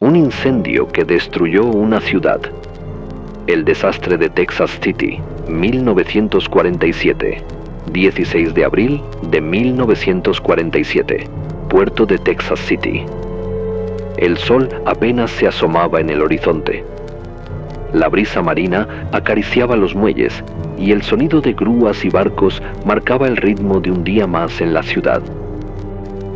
Un incendio que destruyó una ciudad. El desastre de Texas City, 1947. 16 de abril de 1947. Puerto de Texas City. El sol apenas se asomaba en el horizonte. La brisa marina acariciaba los muelles y el sonido de grúas y barcos marcaba el ritmo de un día más en la ciudad.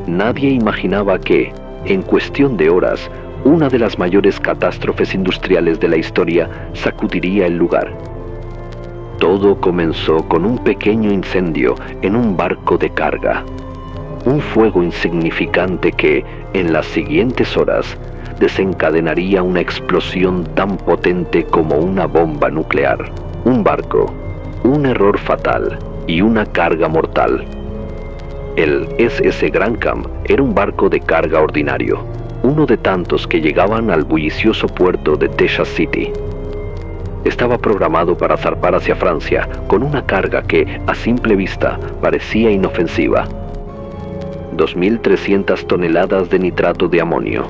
Nadie imaginaba que, en cuestión de horas, una de las mayores catástrofes industriales de la historia sacudiría el lugar. Todo comenzó con un pequeño incendio en un barco de carga. Un fuego insignificante que, en las siguientes horas, desencadenaría una explosión tan potente como una bomba nuclear. Un barco, un error fatal y una carga mortal. El SS Grantham era un barco de carga ordinario, uno de tantos que llegaban al bullicioso puerto de Texas City. Estaba programado para zarpar hacia Francia con una carga que, a simple vista, parecía inofensiva. 2.300 toneladas de nitrato de amonio.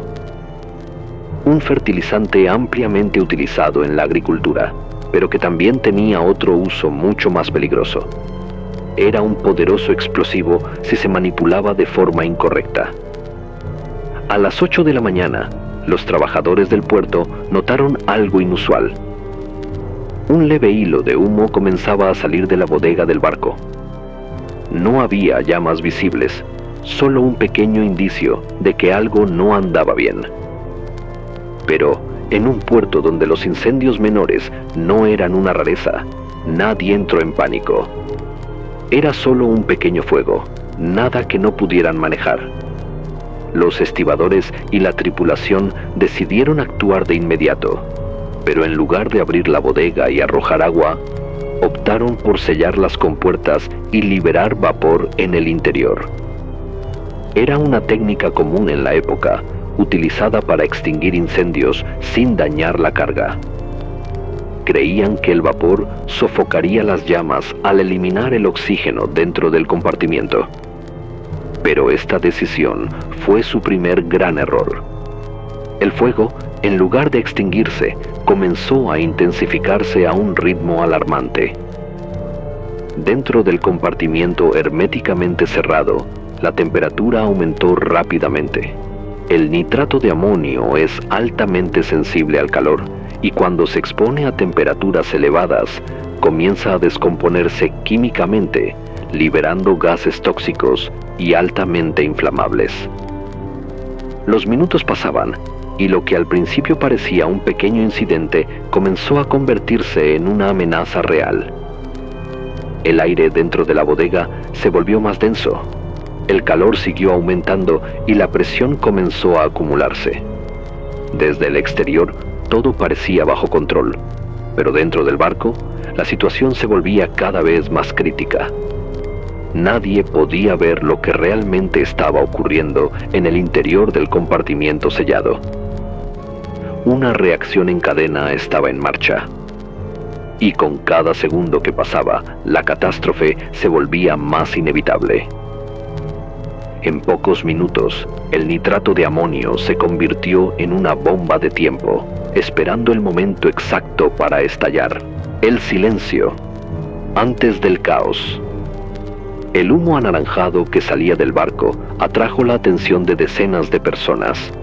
Un fertilizante ampliamente utilizado en la agricultura, pero que también tenía otro uso mucho más peligroso. Era un poderoso explosivo si se manipulaba de forma incorrecta. A las 8 de la mañana, los trabajadores del puerto notaron algo inusual. Un leve hilo de humo comenzaba a salir de la bodega del barco. No había llamas visibles, solo un pequeño indicio de que algo no andaba bien. Pero, en un puerto donde los incendios menores no eran una rareza, nadie entró en pánico. Era solo un pequeño fuego, nada que no pudieran manejar. Los estibadores y la tripulación decidieron actuar de inmediato, pero en lugar de abrir la bodega y arrojar agua, optaron por sellar las compuertas y liberar vapor en el interior. Era una técnica común en la época, utilizada para extinguir incendios sin dañar la carga. Creían que el vapor sofocaría las llamas al eliminar el oxígeno dentro del compartimiento. Pero esta decisión fue su primer gran error. El fuego, en lugar de extinguirse, comenzó a intensificarse a un ritmo alarmante. Dentro del compartimiento herméticamente cerrado, la temperatura aumentó rápidamente. El nitrato de amonio es altamente sensible al calor y cuando se expone a temperaturas elevadas, comienza a descomponerse químicamente, liberando gases tóxicos y altamente inflamables. Los minutos pasaban y lo que al principio parecía un pequeño incidente comenzó a convertirse en una amenaza real. El aire dentro de la bodega se volvió más denso. El calor siguió aumentando y la presión comenzó a acumularse. Desde el exterior, todo parecía bajo control, pero dentro del barco, la situación se volvía cada vez más crítica. Nadie podía ver lo que realmente estaba ocurriendo en el interior del compartimiento sellado. Una reacción en cadena estaba en marcha. Y con cada segundo que pasaba, la catástrofe se volvía más inevitable. En pocos minutos, el nitrato de amonio se convirtió en una bomba de tiempo, esperando el momento exacto para estallar. El silencio, antes del caos. El humo anaranjado que salía del barco atrajo la atención de decenas de personas.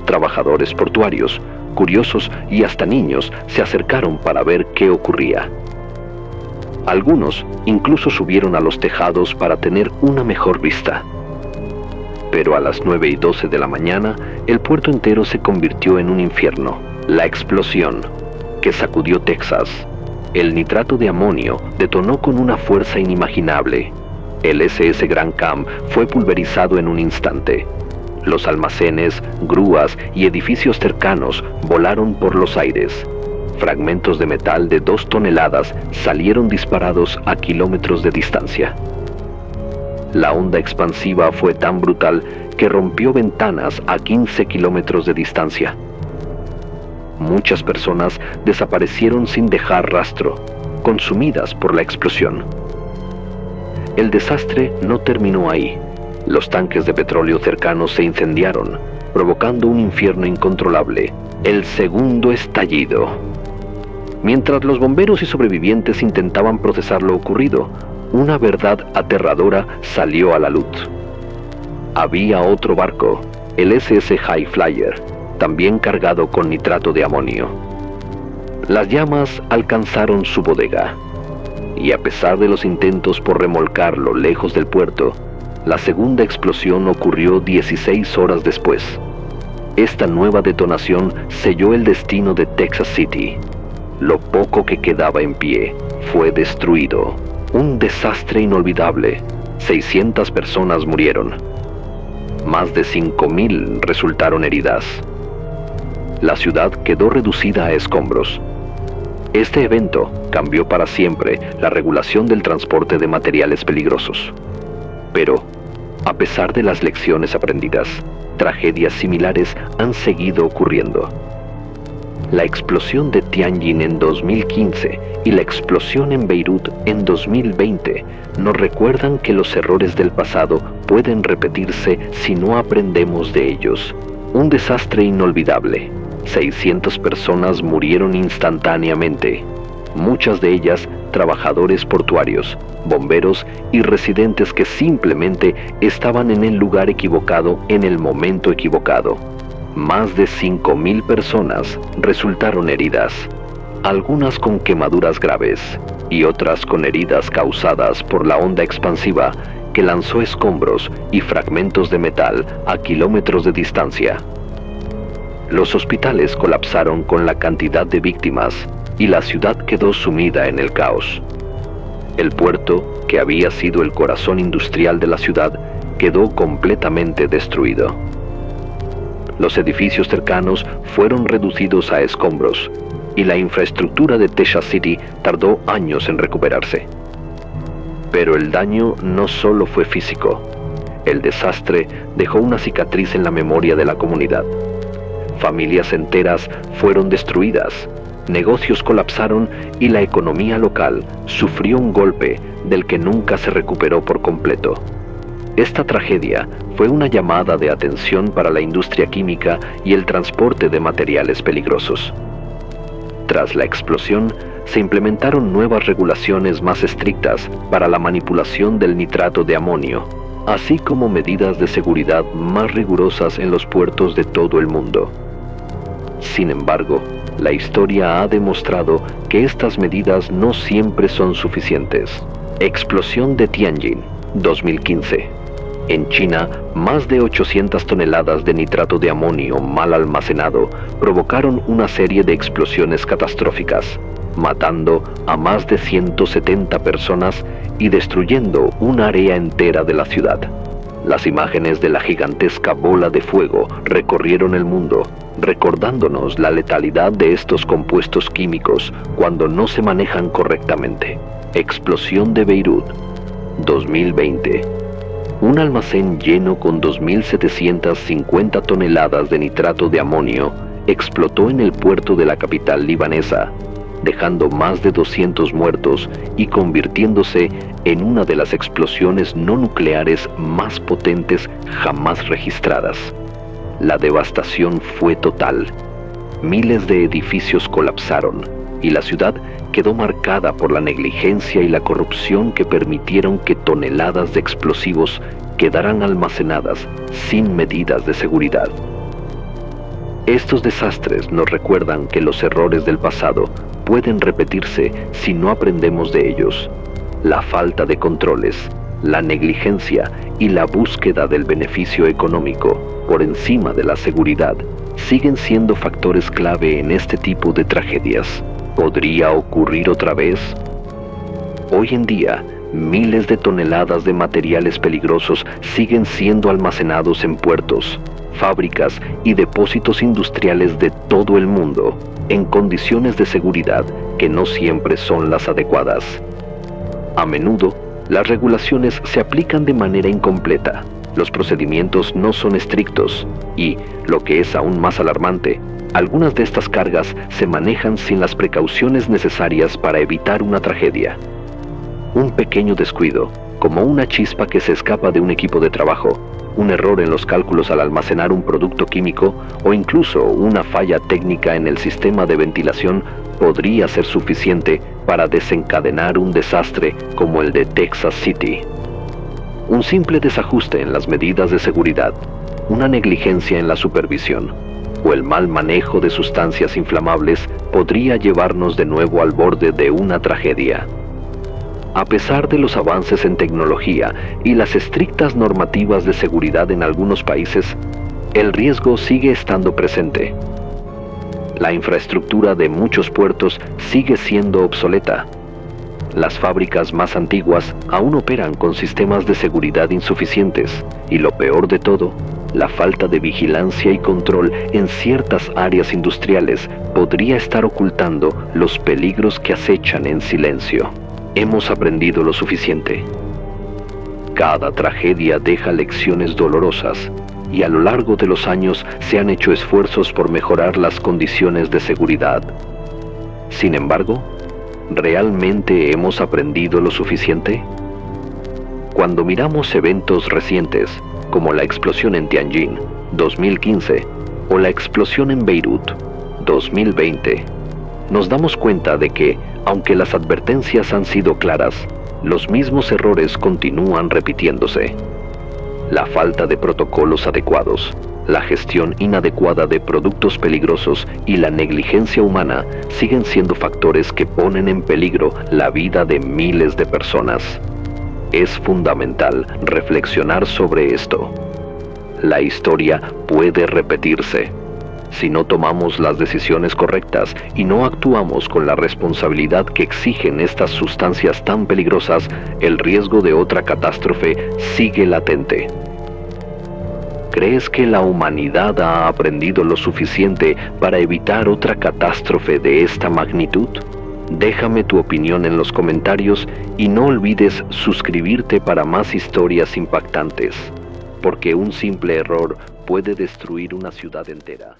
Trabajadores portuarios, curiosos y hasta niños se acercaron para ver qué ocurría. Algunos incluso subieron a los tejados para tener una mejor vista. Pero a las 9:12 de la mañana, el puerto entero se convirtió en un infierno. La explosión, que sacudió Texas. El nitrato de amonio detonó con una fuerza inimaginable. El SS Grantham fue pulverizado en un instante. Los almacenes, grúas y edificios cercanos volaron por los aires. Fragmentos de metal de 2 toneladas salieron disparados a kilómetros de distancia. La onda expansiva fue tan brutal que rompió ventanas a 15 kilómetros de distancia. Muchas personas desaparecieron sin dejar rastro, consumidas por la explosión. El desastre no terminó ahí. Los tanques de petróleo cercanos se incendiaron, provocando un infierno incontrolable, el segundo estallido. Mientras los bomberos y sobrevivientes intentaban procesar lo ocurrido, una verdad aterradora salió a la luz. Había otro barco, el SS High Flyer, también cargado con nitrato de amonio. Las llamas alcanzaron su bodega, y a pesar de los intentos por remolcarlo lejos del puerto, la segunda explosión ocurrió 16 horas después. Esta nueva detonación selló el destino de Texas City. Lo poco que quedaba en pie fue destruido. Un desastre inolvidable. 600 personas murieron. Más de 5.000 resultaron heridas. La ciudad quedó reducida a escombros. Este evento cambió para siempre la regulación del transporte de materiales peligrosos. Pero, a pesar de las lecciones aprendidas, tragedias similares han seguido ocurriendo. La explosión de Tianjin en 2015 y la explosión en Beirut en 2020 nos recuerdan que los errores del pasado pueden repetirse si no aprendemos de ellos. Un desastre inolvidable. 600 personas murieron instantáneamente, muchas de ellas trabajadores portuarios, bomberos y residentes que simplemente estaban en el lugar equivocado en el momento equivocado. Más de 5.000 personas resultaron heridas, algunas con quemaduras graves y otras con heridas causadas por la onda expansiva que lanzó escombros y fragmentos de metal a kilómetros de distancia. Los hospitales colapsaron con la cantidad de víctimas y la ciudad quedó sumida en el caos. El puerto, que había sido el corazón industrial de la ciudad, quedó completamente destruido. Los edificios cercanos fueron reducidos a escombros y la infraestructura de Texas City tardó años en recuperarse. Pero el daño no solo fue físico. El desastre dejó una cicatriz en la memoria de la comunidad. Familias enteras fueron destruidas, negocios colapsaron y la economía local sufrió un golpe del que nunca se recuperó por completo. Esta tragedia fue una llamada de atención para la industria química y el transporte de materiales peligrosos. Tras la explosión, se implementaron nuevas regulaciones más estrictas para la manipulación del nitrato de amonio, así como medidas de seguridad más rigurosas en los puertos de todo el mundo. Sin embargo, la historia ha demostrado que estas medidas no siempre son suficientes. Explosión de Tianjin, 2015. En China, más de 800 toneladas de nitrato de amonio mal almacenado provocaron una serie de explosiones catastróficas, matando a más de 170 personas y destruyendo un área entera de la ciudad. Las imágenes de la gigantesca bola de fuego recorrieron el mundo, recordándonos la letalidad de estos compuestos químicos cuando no se manejan correctamente. Explosión de Beirut, 2020. Un almacén lleno con 2.750 toneladas de nitrato de amonio explotó en el puerto de la capital libanesa, dejando más de 200 muertos y convirtiéndose en una de las explosiones no nucleares más potentes jamás registradas. La devastación fue total. Miles de edificios colapsaron y la ciudad quedó marcada por la negligencia y la corrupción que permitieron que toneladas de explosivos quedaran almacenadas sin medidas de seguridad. Estos desastres nos recuerdan que los errores del pasado pueden repetirse si no aprendemos de ellos. La falta de controles, la negligencia y la búsqueda del beneficio económico por encima de la seguridad siguen siendo factores clave en este tipo de tragedias. ¿Podría ocurrir otra vez? Hoy en día, miles de toneladas de materiales peligrosos siguen siendo almacenados en puertos, fábricas y depósitos industriales de todo el mundo, en condiciones de seguridad que no siempre son las adecuadas. A menudo, las regulaciones se aplican de manera incompleta, los procedimientos no son estrictos y, lo que es aún más alarmante, algunas de estas cargas se manejan sin las precauciones necesarias para evitar una tragedia. Un pequeño descuido, como una chispa que se escapa de un equipo de trabajo, un error en los cálculos al almacenar un producto químico o incluso una falla técnica en el sistema de ventilación podría ser suficiente para desencadenar un desastre como el de Texas City. Un simple desajuste en las medidas de seguridad, una negligencia en la supervisión o el mal manejo de sustancias inflamables podría llevarnos de nuevo al borde de una tragedia. A pesar de los avances en tecnología y las estrictas normativas de seguridad en algunos países, el riesgo sigue estando presente. La infraestructura de muchos puertos sigue siendo obsoleta. Las fábricas más antiguas aún operan con sistemas de seguridad insuficientes y lo peor de todo, la falta de vigilancia y control en ciertas áreas industriales podría estar ocultando los peligros que acechan en silencio. ¿Hemos aprendido lo suficiente? Cada tragedia deja lecciones dolorosas y a lo largo de los años se han hecho esfuerzos por mejorar las condiciones de seguridad. Sin embargo, ¿realmente hemos aprendido lo suficiente? Cuando miramos eventos recientes, como la explosión en Tianjin, 2015, o la explosión en Beirut, 2020, nos damos cuenta de que, aunque las advertencias han sido claras, los mismos errores continúan repitiéndose. La falta de protocolos adecuados, la gestión inadecuada de productos peligrosos y la negligencia humana siguen siendo factores que ponen en peligro la vida de miles de personas. Es fundamental reflexionar sobre esto. La historia puede repetirse. Si no tomamos las decisiones correctas y no actuamos con la responsabilidad que exigen estas sustancias tan peligrosas, el riesgo de otra catástrofe sigue latente. ¿Crees que la humanidad ha aprendido lo suficiente para evitar otra catástrofe de esta magnitud? Déjame tu opinión en los comentarios y no olvides suscribirte para más historias impactantes, porque un simple error puede destruir una ciudad entera.